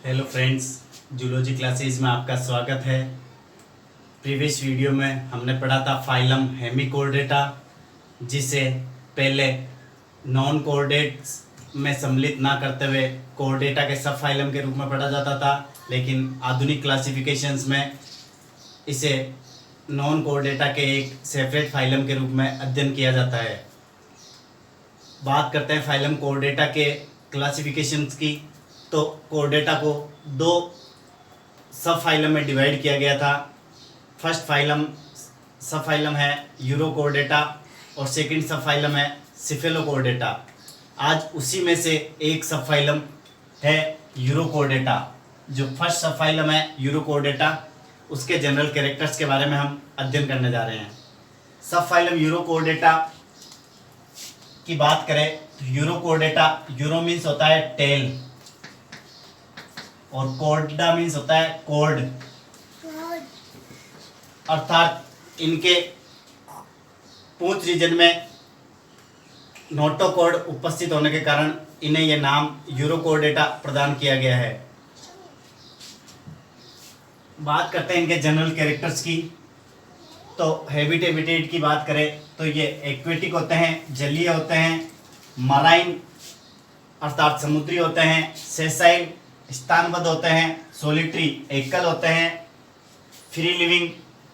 Hello friends, zoology classes में आपका स्वागत है। प्रीवियस वीडियो में हमने पढ़ा था फाइलम हेमिकोर्डेटा, जिसे पहले नॉन कोऑर्डिनेट्स में सम्मिलित ना करते हुए कोऑर्डेटा के सब फाइलम के रूप में पढ़ा जाता था, लेकिन आधुनिक क्लासिफिकेशंस में इसे नॉन कोऑर्डेटा के एक सेपरेट फाइलम के रूप में अध्ययन किया जाता है। बात करते हैं फाइलम कोऑर्डेटा के क्लासिफिकेशंस की। तो कोऑर्डेटा को दो सब फाइलम में डिवाइड किया गया था। फर्स्ट सब फाइलम है यूरोकोऑर्डेटा और सेकंड सब फाइलम है सिफेलोकोऑर्डेटा। आज उसी में से एक सब फाइलम है यूरोकोऑर्डेटा। जो फर्स्ट सब फाइलम है यूरोकोऑर्डेटा, उसके जनरल कैरेक्टर्स के बारे में हम अध्ययन करने जा रहे हैं। सब फाइलम यूरोकोऑर्डेटा की बात करें तो यूरोकोऑर्डेटा, यूरो मीन्स होता है टेल और कोर्डा मीन्स होता है कोर्ड, अर्थात इनके पूंछ रीजन में नोटोकॉर्ड उपस्थित होने के कारण इन्हें यह नाम यूरोकोऑर्डेटा प्रदान किया गया है। बात करते हैं इनके जनरल कैरेक्टर्स की। तो हैबिटेट की बात करें तो ये एक्वेटिक होते हैं, जलीय होते हैं, मराइन अर्थात समुद्री होते हैं, सेसाइल स्थानबद्ध होते हैं, सोलिटरी एकल होते हैं, फ्री लिविंग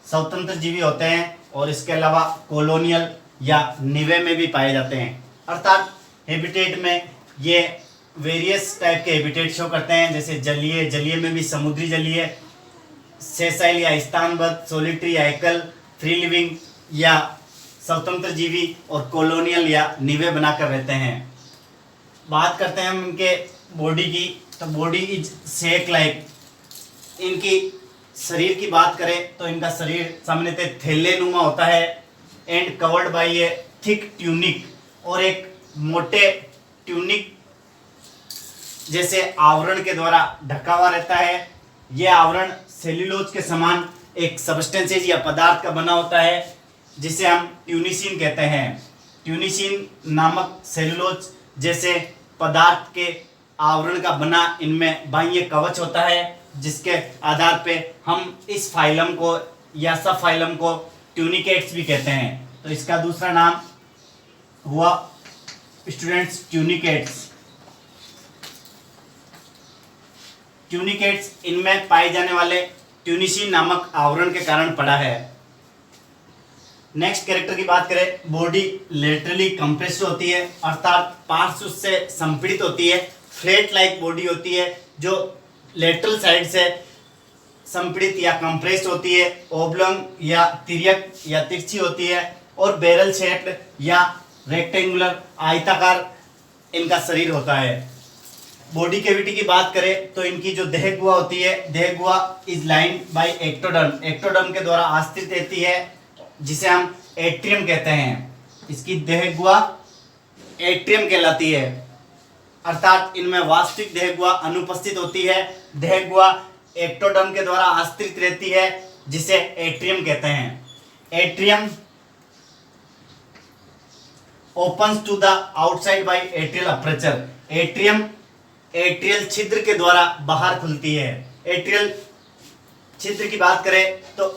स्वतंत्र जीवी होते हैं और इसके अलावा कॉलोनियल या निवे में भी पाए जाते हैं। अर्थात हैबिटेट में ये वेरियस टाइप के हैबिटेट शो करते हैं, जैसे जलीय में भी समुद्री जलीय, सेसाइल या स्थानबद्ध, सोलिटरी या एकल, फ्री लिविंग या स्वतंत्र जीवी और कॉलोनियल या निवे बनाकर रहते हैं। बात करते हैं हम इनके बॉडी की। तो बॉडी इज शेक लाइक। इनकी शरीर की बात करें तो इनका शरीर सामान्यतः थैलेनुमा होता है and covered by A thick tunic, और एक मोटे ट्यूनिक जैसे आवरण के द्वारा ढका हुआ रहता है। यह आवरण सेल्यूलोज के समान एक सब्सटेंसेज या पदार्थ का बना होता है, जिसे हम ट्यूनिसिन कहते हैं। ट्यूनिसिन नामक सेल्यूलोज जैसे पदार्थ के आवरण का बना इनमें बाह्य कवच होता है, जिसके आधार पे हम इस फाइलम को या सब फाइलम को ट्यूनिकेट्स भी कहते हैं। तो इसका दूसरा नाम हुआ स्टूडेंट्स ट्यूनिकेट्स। ट्यूनिकेट्स इनमें पाए जाने वाले ट्यूनिसिन नामक आवरण के कारण पड़ा है। नेक्स्ट कैरेक्टर की बात करें, बॉडी लेटरली कंप्रेस्ड होती है, अर्थात पार्श्व से संपीड़ित होती है। फ्लैट लाइक बॉडी होती है जो लेटरल साइड से संपीड़ित या कंप्रेस्ड होती है। ओब्लॉन्ग या तिर्यक या तिरछी होती है और बैरल शेप्ड या रेक्टेंगुलर आयताकार इनका शरीर होता है। बॉडी कैविटी की बात करें तो इनकी जो देह गुहा होती है, देह गुहा is lined by ectoderm. Ectoderm के द्वारा आश्रित रहती है, जिसे हम एट्रियम कहते हैं। इसकी देह गुहा एट्रियम कहलाती है, अर्थात इनमें वास्तविक देह गुहा अनुपस्थित होती है। देह गुहा एक्टोडर्म के द्वारा आश्रित रहती है, जिसे एट्रियम कहते हैं। Atrium opens to the outside by atrial aperture. Atrium atrial छिद्र के द्वारा बाहर खुलती है। एट्रियल छिद्र की बात करें तो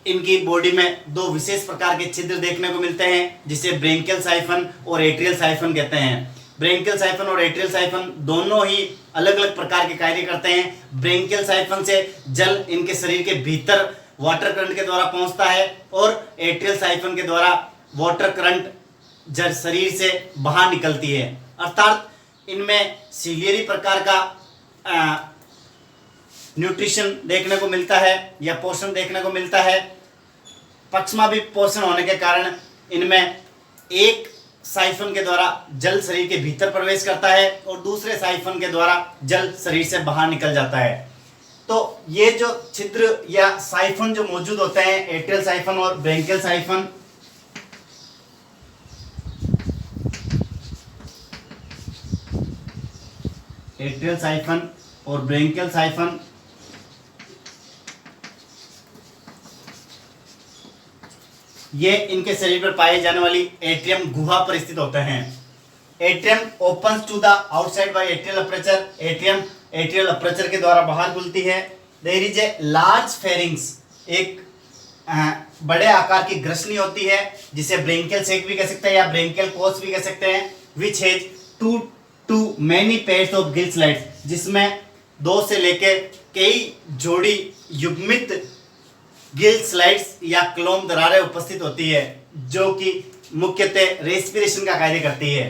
इनकी बॉडी में दो विशेष प्रकार के छिद्र देखने को मिलते हैं, जिसे ब्रेंकियल साइफन और एट्रियल साइफन कहते हैं। ब्रेंकियल साइफन और एट्रियल साइफन दोनों ही अलग अलग प्रकार के कार्य करते हैं। ब्रेंकियल साइफन से जल इनके शरीर के भीतर वाटर करंट के द्वारा पहुंचता है और एट्रियल साइफन के द्वारा वाटर करंट जल शरीर से बाहर निकलती है। अर्थात इनमें सिलियरी प्रकार का न्यूट्रिशन देखने को मिलता है या पोषण देखने को मिलता है। पक्षमाभि पोषण होने के कारण इनमें एक साइफन के द्वारा जल शरीर के भीतर प्रवेश करता है और दूसरे साइफन के द्वारा जल शरीर से बाहर निकल जाता है। तो ये जो छिद्र या साइफन जो मौजूद होते हैं, एट्रियल साइफन और ब्रेंकियल साइफन, एट्रियल साइफन और ब्रेंकियल साइफन ये इनके शरीर पर पाए जाने वाली एट्रियम गुहा पर स्थित होते हैं। Atrium opens to the outside by atrial aperture. Atrium atrial aperture के द्वारा बाहर खुलती है। There is a large pharynx, एक बड़े आकार की ग्रसनी होती है जिसे ब्रेंकियल सेक भी कह सकते हैं या ब्रेंकियल कोस भी कह सकते हैं। Which has too many pairs of gill slits, जिसमें 2 से लेकर कई जोड़ी युग्मित गिल स्लाइड्स या क्लोम दरारें उपस्थित होती है, जो कि मुख्यतः रेस्पिरेशन का कार्य करती है।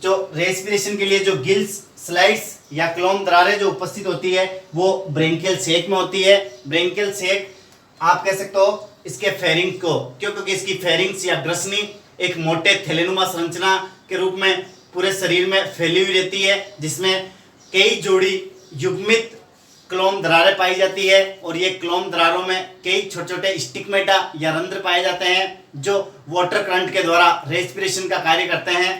जो रेस्पिरेशन के लिए जो गिल स्लाइड्स या क्लोम दरारें जो उपस्थित होती है वो ब्रेंकियल सेक में होती है। ब्रेंकियल सेक आप कह सकते हो इसके फेरिंग को, क्योंकि इसकी फेरिंग्स या ग्रसनी एक मोटे थैलेनुमा संरचना के रूप में पूरे शरीर में फैली हुई रहती है, जिसमें कई जोड़ी युग्मित क्लोम दरारें पाई जाती है और ये क्लोम दरारों में कई छोटे छोटे स्टिग्मेटा या रंध्र पाए जाते हैं जो वाटर करंट के द्वारा रेस्पिरेशन का कार्य करते हैं।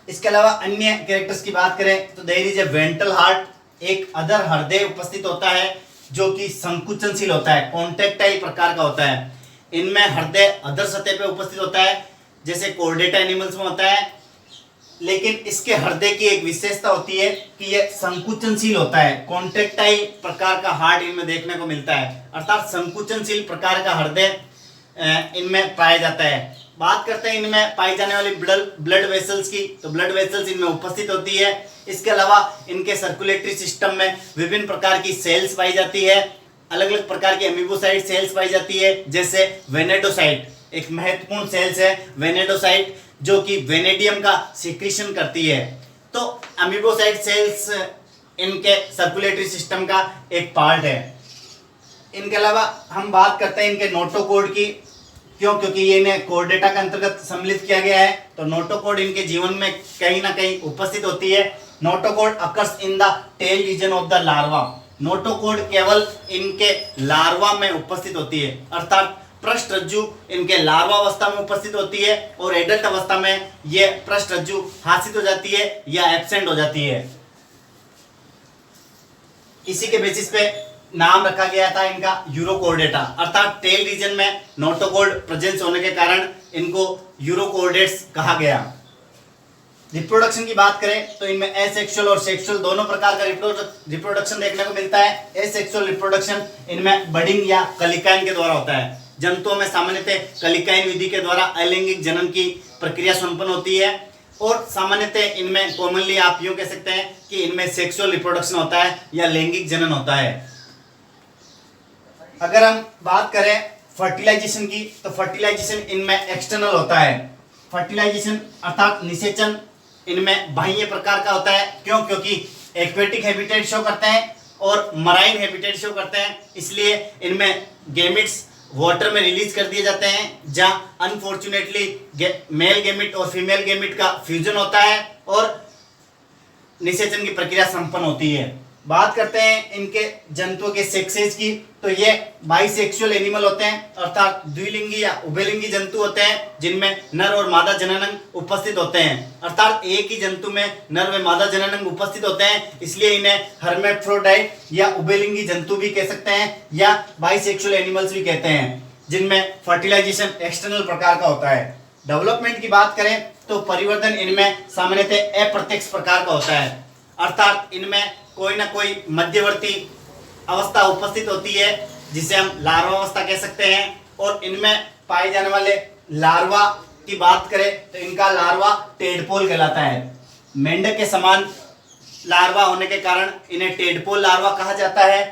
इसके अलावा अन्य कैरेक्टर्स की बात करें तो there is a ventral heart, एक अधर हृदय उपस्थित होता है जो कि संकुचनशील होता है, कॉन्ट्रैक्टाइल प्रकार का होता है। इनमें हृदय अधर सतह पे उपस्थित होता है जैसे कोर्डेटा एनिमल्स में होता है, लेकिन इसके हृदय की एक विशेषता होती है कि यह संकुचनशील होता है। कॉन्ट्रैक्टाइल प्रकार का हार्ट इनमें देखने को मिलता है, अर्थात संकुचनशील प्रकार का हृदय इनमें पाया जाता है। बात करते हैं इनमें पाई जाने वाली ब्लड वेसल्स की, तो ब्लड वेसल्स इनमें उपस्थित होती है। इसके अलावा इनके सर्कुलेटरी सिस्टम में विभिन्न प्रकार की सेल्स पाई जाती है, अलग अलग प्रकार की अमीबोसाइट सेल्स पाई जाती है, जैसे वेनेडोसाइट एक महत्वपूर्ण सेल्स है वेनेडोसाइट, जो कि वेनेडियम का सिक्रीशन करती है। तो अमीबोसाइट सेल्स इनके सर्कुलेटरी सिस्टम का एक पार्ट है। इनके अलावा हम बात करते हैं इनके नोटोकोड की, क्योंकि ये इन्हें कोर्डेटा के अंतर्गत सम्मिलित किया गया है, तो नोटोकोड इनके जीवन में कहीं ना कहीं उपस्थित होती है। Notochord occurs in the tail region of the larva, notochord केवल इनके लार्वा में उपस्थित होती है, अर्थात पृष्ठरज्जु इनके लार्वा अवस्था में उपस्थित होती है और एडल्ट अवस्था में ये पृष्ठरज्जु हासित हो जाती है या एब्सेंट हो जाती है। इसी के बेसिस पे नाम रखा गया था इनका यूरोकोर्डेटा, अर्थात टेल रीजन में नोटोकोड प्रेजेंस होने के कारण इनको यूरोकोर्डेट्स कहा गया। रिप्रोडक्शन की बात करें तो इनमें एसेक्सुअल और सेक्सुअल दोनों प्रकार का रिप्रोडक्शन देखने को मिलता है। एसेक्सुअल रिप्रोडक्शन इनमें बडिंग या कलिकायन के द्वारा होता है। जंतुओं में सामान्यतः कलिकायन विधि के द्वारा अलैंगिक जनन की प्रक्रिया संपन्न होती है और सामान्यतः इनमें कॉमनली आप यूं कह सकते हैं कि इनमें सेक्सुअल रिप्रोडक्शन होता है या लैंगिक जनन होता है। अगर हम बात करें फर्टिलाइजेशन की तो फर्टिलाइजेशन इनमें एक्सटर्नल होता है। फर्टिलाइजेशन अर्थात निषेचन इनमें बाह्य प्रकार का होता है, क्योंकि एक्वेटिक हैबिटेट शो करते हैं और मराइन हैबिटेट शो करते हैं, इसलिए इनमें गेमिट्स वाटर में रिलीज कर दिए जाते हैं, जहां अनफॉर्चुनेटली मेल गेमिट और फीमेल गेमिट का फ्यूजन होता है और निषेचन की प्रक्रिया संपन्न होती है। बात करते हैं इनके जंतुओं के सेक्सेस की, तो ये बाइसेक्सुअल एनिमल होते हैं, अर्थात द्विलिंगी या उभयलिंगी जंतु होते हैं जिनमें नर और मादा जननांग उपस्थित होते हैं, अर्थात एक ही जंतु में नर व मादा जननांग उपस्थित होते हैं, इसलिए इन्हें हर्मेफ्रोडाइट या उभयलिंगी जंतु भी कह सकते हैं या बाइसेक्सुअल एनिमल्स भी कहते हैं, जिनमें फर्टिलाइजेशन एक्सटर्नल प्रकार का होता है। डेवलपमेंट की बात करें तो परिवर्तन इनमें सामान्यतः अप्रत्यक्ष प्रकार का होता है, अर्थात इनमें कोई ना कोई मध्यवर्ती अवस्था उपस्थित होती है जिसे हम लार्वा अवस्था कह सकते हैं। और इनमें पाए जाने वाले लार्वा की बात करें तो इनका लार्वा टेडपोल कहलाता है। मेंढक के समान लार्वा होने के कारण इन्हें टेडपोल लार्वा कहा जाता है।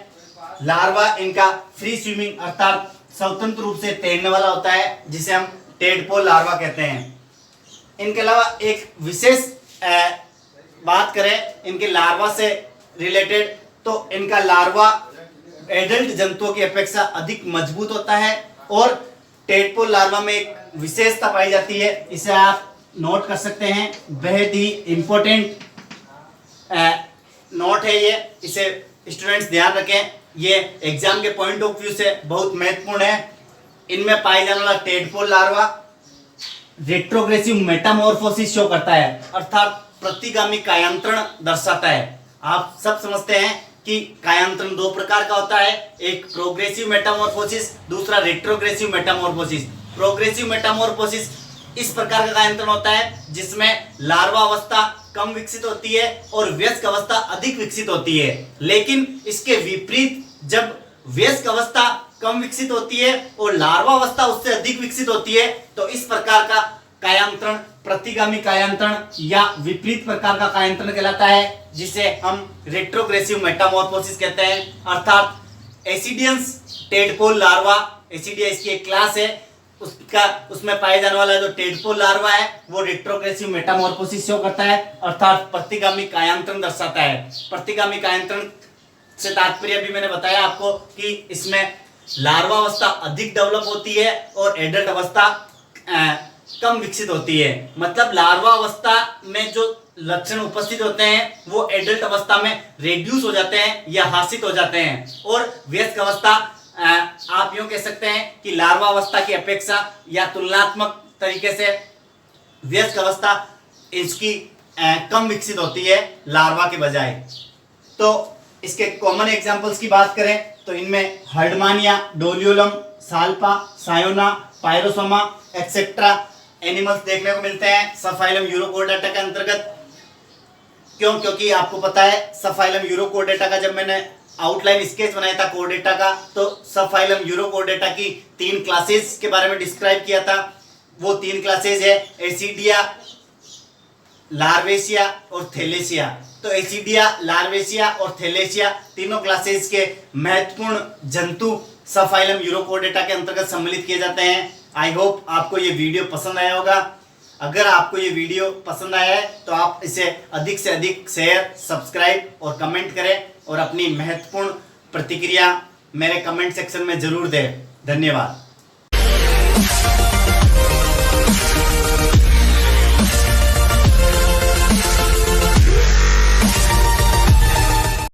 लार्वा इनका फ्री स्विमिंग अर्थात स्वतंत्र रूप से तैरने वाला होता है, जिसे हम टेडपोल लार्वा कहते हैं। इनके अलावा एक विशेष बात करें इनके लार्वा से रिलेटेड, तो इनका लार्वा एडल्ट जंतुओं की अपेक्षा अधिक मजबूत होता है और टेडपोल लार्वा में एक विशेषता पाई जाती है, इसे आप नोट कर सकते हैं, बेहद ही इंपॉर्टेंट नोट है ये, इसे स्टूडेंट्स ध्यान रखें, ये एग्जाम के पॉइंट ऑफ व्यू से बहुत महत्वपूर्ण है। इनमें पाए जाने वाला tadpole larva retrogressive Metamorphosis show करता है, अर्थात प्रतिगामी कायांतरण दर्शाता है। आप सब समझते हैं कि कायांतरण दो प्रकार का होता है, एक प्रोग्रेसिव मेटामॉर्फोसिस, दूसरा रेट्रोग्रेसिव मेटामॉर्फोसिस। प्रोग्रेसिव मेटामॉर्फोसिस इस प्रकार का कायांतरण होता है जिसमें लार्वा अवस्था कम विकसित होती है और वयस्क अवस्था अधिक विकसित होती है। लेकिन इसके विपरीत जब वयस्क अवस्था कम विकसित होती है और लार्वा अवस्था उससे अधिक विकसित होती है तो इस प्रकार का कायांतरण प्रतिगामी कायांतरण या विपरीत प्रकार का कायांतरण कहलाता है, जिसे हम रेट्रोग्रेसिव मेटामॉर्फोसिस कहते हैं। अर्थात एसिडियंस टेडपोल लार्वा, एसिडिया इसकी एक क्लास है, उसमें पाए जाने वाला जो टेडपोल लार्वा है वो रेट्रोग्रेसिव मेटामॉर्फोसिस शो करता है, अर्थात प्रतिगामी कायांतरण दर्शाता है। प्रतिगामी कायांतरण से तात्पर्य भी मैंने बताया आपको कि इसमें लार्वा अवस्था अधिक डेवलप होती है और एडल्ट अवस्था कम विकसित होती है। मतलब लार्वा अवस्था में जो लक्षण उपस्थित होते हैं वो एडल्ट अवस्था में रेड्यूस हो जाते हैं या हासित हो जाते हैं, और वयस्क अवस्था आप यूं कह सकते हैं कि लार्वा अवस्था की अपेक्षा या तुलनात्मक तरीके से वयस्क अवस्था इसकी कम विकसित होती है लार्वा के बजाय। तो इसके कॉमन एग्जांपल्स की बात करें तो इनमें Herdmania, Doliolum, Salpa, Ciona, Pyrosoma etcetera animals देखने को मिलते हैं सबफाइलम यूरोकोर्डेटा के अंतर्गत। क्योंकि आपको पता है सबफाइलम यूरोकोर्डेटा का जब मैंने आउटलाइन स्केच बनाया था कोर्डेटा का, तो सबफाइलम यूरोकोर्डेटा की 3 क्लासेस के बारे में डिस्क्राइब किया था। वो 3 क्लासेस है एसिडिया, लार्वेशिया और थैलेसिया। तो एसिडिया, लार्वेशिया और थैलेसिया तीनों क्लासेस के महत्वपूर्ण जंतु सबफाइलम यूरोकोर्डेटा के अंतर्गत सम्मिलित किए जाते हैं। आई होप आपको ये वीडियो पसंद आया होगा। अगर आपको ये वीडियो पसंद आया है तो आप इसे अधिक से अधिक शेयर, सब्सक्राइब और कमेंट करें और अपनी महत्वपूर्ण प्रतिक्रिया मेरे कमेंट सेक्शन में जरूर दें। धन्यवाद।